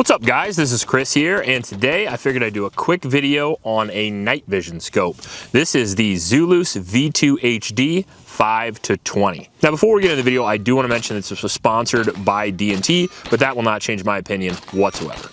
What's up guys, this is Chris here, and today I figured I'd do a quick video on a night vision scope. This is the Zulus V2 HD 5-20. Now before we get into the video, I do want to mention that this was sponsored by DNT, but that will not change my opinion whatsoever.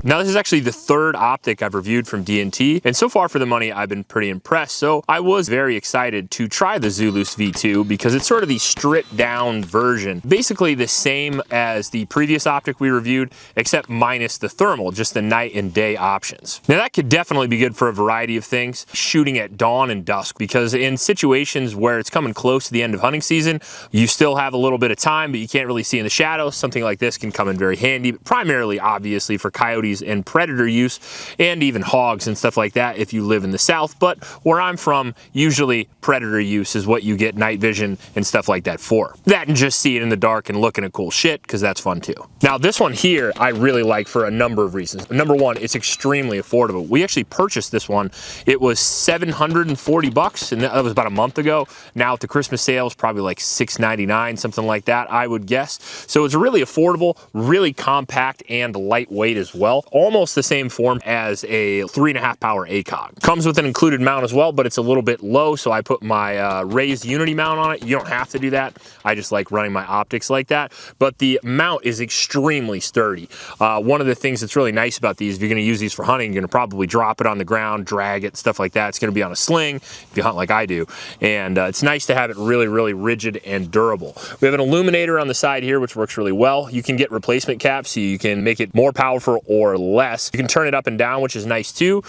Now this is actually the third optic I've reviewed from DNT, and so far for the money I've been pretty impressed. So I was very excited to try the Zulus V2 because it's sort of the stripped down version. Basically the same as the previous optic we reviewed, except minus the thermal, just the night and day options. Now that could definitely be good for a variety of things, shooting at dawn and dusk, because in situations where it's coming close to the end of hunting season, you still have a little bit of time, but you can't really see in the shadows. Something like this can come in very handy, primarily obviously for coyotes and predator use, and even hogs and stuff like that if you live in the south. But where I'm from, usually predator use is what you get night vision and stuff like that for. That and just see it in the dark and looking at cool shit, because that's fun too. Now this one here I really like for a number of reasons. Number one, it's extremely affordable. We actually purchased this one. It was $740, and that was about a month ago. Now at the Christmas sales, probably like $6.99, something like that, I would guess. So it's really affordable, really compact and lightweight as well. Almost the same form as a 3.5 power ACOG. Comes with an included mount as well, but it's a little bit low, so I put my raised Unity mount on it. You don't have to do that. I just like running my optics like that. But the mount is extremely sturdy. One of the things that's really nice about these, if you're going to use these for hunting, you're going to probably drop it on the ground, drag it, stuff like that. It's going to be on a sling if you hunt like I do. And it's nice to have it really, really rigid and durable. We have an illuminator on the side here, which works really well. You can get replacement caps, so you can make it more powerful or less. You can turn it up and down, which is nice too.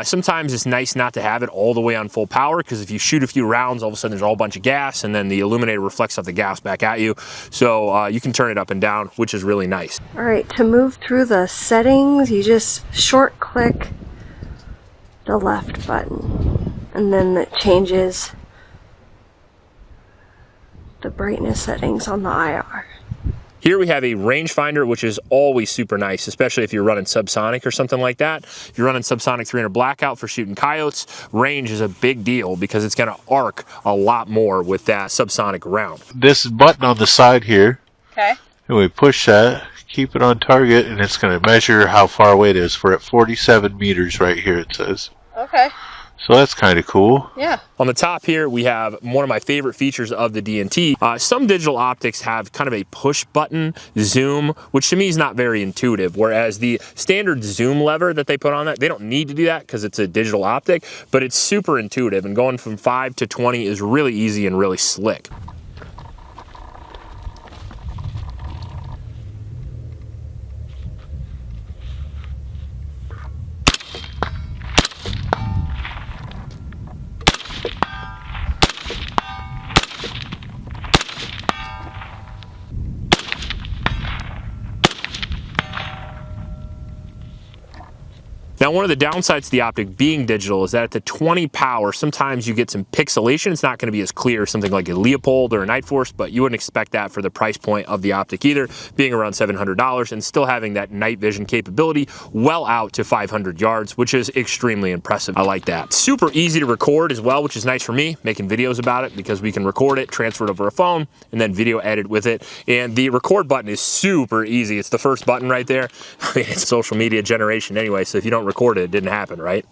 Sometimes it's nice not to have it all the way on full power, because if you shoot a few rounds, all of a sudden there's a whole bunch of gas, and then the illuminator reflects off the gas back at you. So you can turn it up and down, which is really nice. All right, to move through the settings, you just short click the left button, and then it changes the brightness settings on the IR. Here we have a rangefinder, which is always super nice, especially if you're running subsonic or something like that. If you're running subsonic 300 blackout for shooting coyotes, range is a big deal because it's gonna arc a lot more with that subsonic round. This button on the side here, Okay. and we push that, keep it on target, and it's gonna measure how far away it is. We're at 47 meters right here, it says. Okay. So that's kind of cool. Yeah. On the top here, we have one of my favorite features of the DNT. Some digital optics have kind of a push button zoom, which to me is not very intuitive, whereas the standard zoom lever that they put on that, they don't need to do that because it's a digital optic, but it's super intuitive, and going from 5 to 20 is really easy and really slick. Now, one of the downsides to the optic being digital is that at the 20 power, sometimes you get some pixelation. It's not going to be as clear as something like a Leopold or a Night Force, but you wouldn't expect that for the price point of the optic either, being around $700 and still having that night vision capability well out to 500 yards, which is extremely impressive. I like that. Super easy to record as well, which is nice for me, making videos about it, because we can record it, transfer it over a phone, and then video edit with it. And the record button is super easy. It's the first button right there. I mean, it's social media generation anyway, so if you don't record it, it didn't happen, right?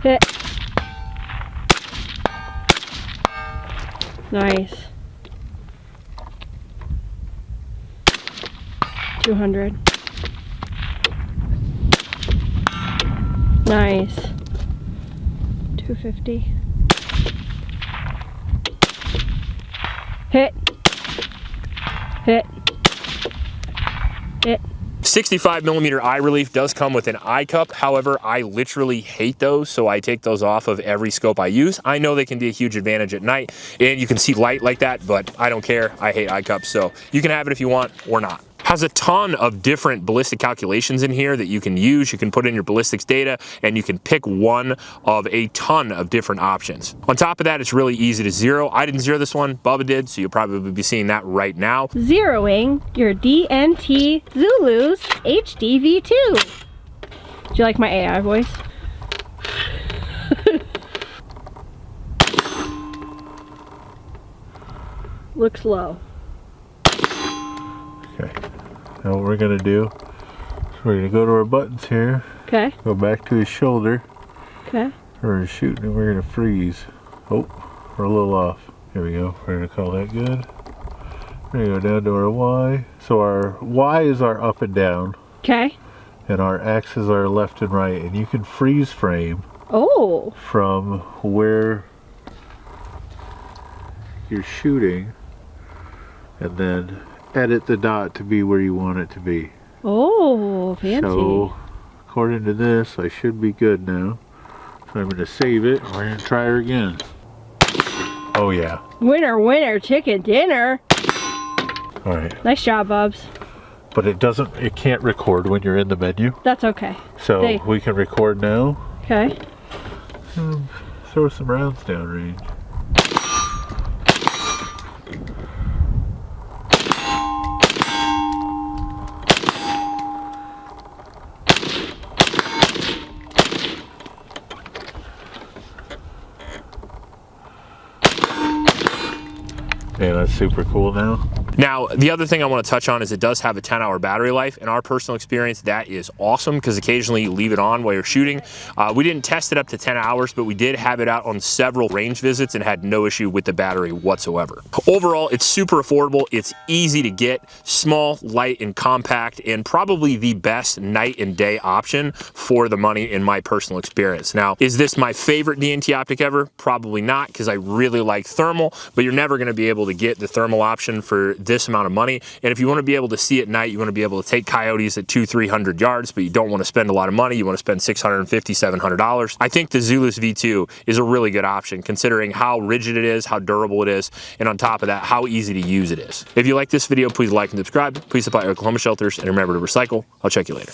Hit. Nice. 200. Nice. 250. Hit. Hit. Hit. 65mm eye relief does come with an eye cup. However, I literally hate those, so I take those off of every scope I use. I know they can be a huge advantage at night, and you can see light like that, but I don't care. I hate eye cups, so you can have it if you want or not. Has a ton of different ballistic calculations in here that you can use. You can put in your ballistics data and you can pick one of a ton of different options. On top of that, it's really easy to zero. I didn't zero this one, Bubba did, so you'll probably be seeing that right now. Zeroing your DNT Zulus HD V2. Do you like my AI voice? Looks low. Okay. Now what we're gonna do is we're gonna go to our buttons here. Okay. Go back to his shoulder. Okay. We're gonna shoot and we're gonna freeze. Oh, we're a little off. Here we go. We're gonna call that good. We're gonna go down to our Y. So our Y is our up and down. Okay. And our X is our left and right. And you can freeze frame Oh. from where you're shooting and then edit the dot to be where you want it to be. Oh, fancy. So according to this, I should be good now. So I'm going to save it. We're going to try her again. Oh yeah. Winner, winner, chicken dinner. All right. Nice job, Bubs. But it can't record when you're in the menu. That's okay. So we can record now. Okay. Throw some rounds downrange. Yeah, that's super cool now. Now, the other thing I want to touch on is it does have a 10-hour battery life. In our personal experience, that is awesome because occasionally you leave it on while you're shooting. We didn't test it up to 10 hours, but we did have it out on several range visits and had no issue with the battery whatsoever. Overall, it's super affordable. It's easy to get, small, light, and compact, and probably the best night and day option for the money in my personal experience. Now, is this my favorite DNT optic ever? Probably not, because I really like thermal, but you're never going to be able to get the thermal option for this amount of money. And if you want to be able to see at night, you want to be able to take coyotes at 200-300 yards, but you don't want to spend a lot of money. You want to spend $650-700. I think the Zulus V2 is a really good option considering how rigid it is, how durable it is, and on top of that, how easy to use it is. If you like this video, please like and subscribe. Please support your Oklahoma shelters and remember to recycle. I'll check you later.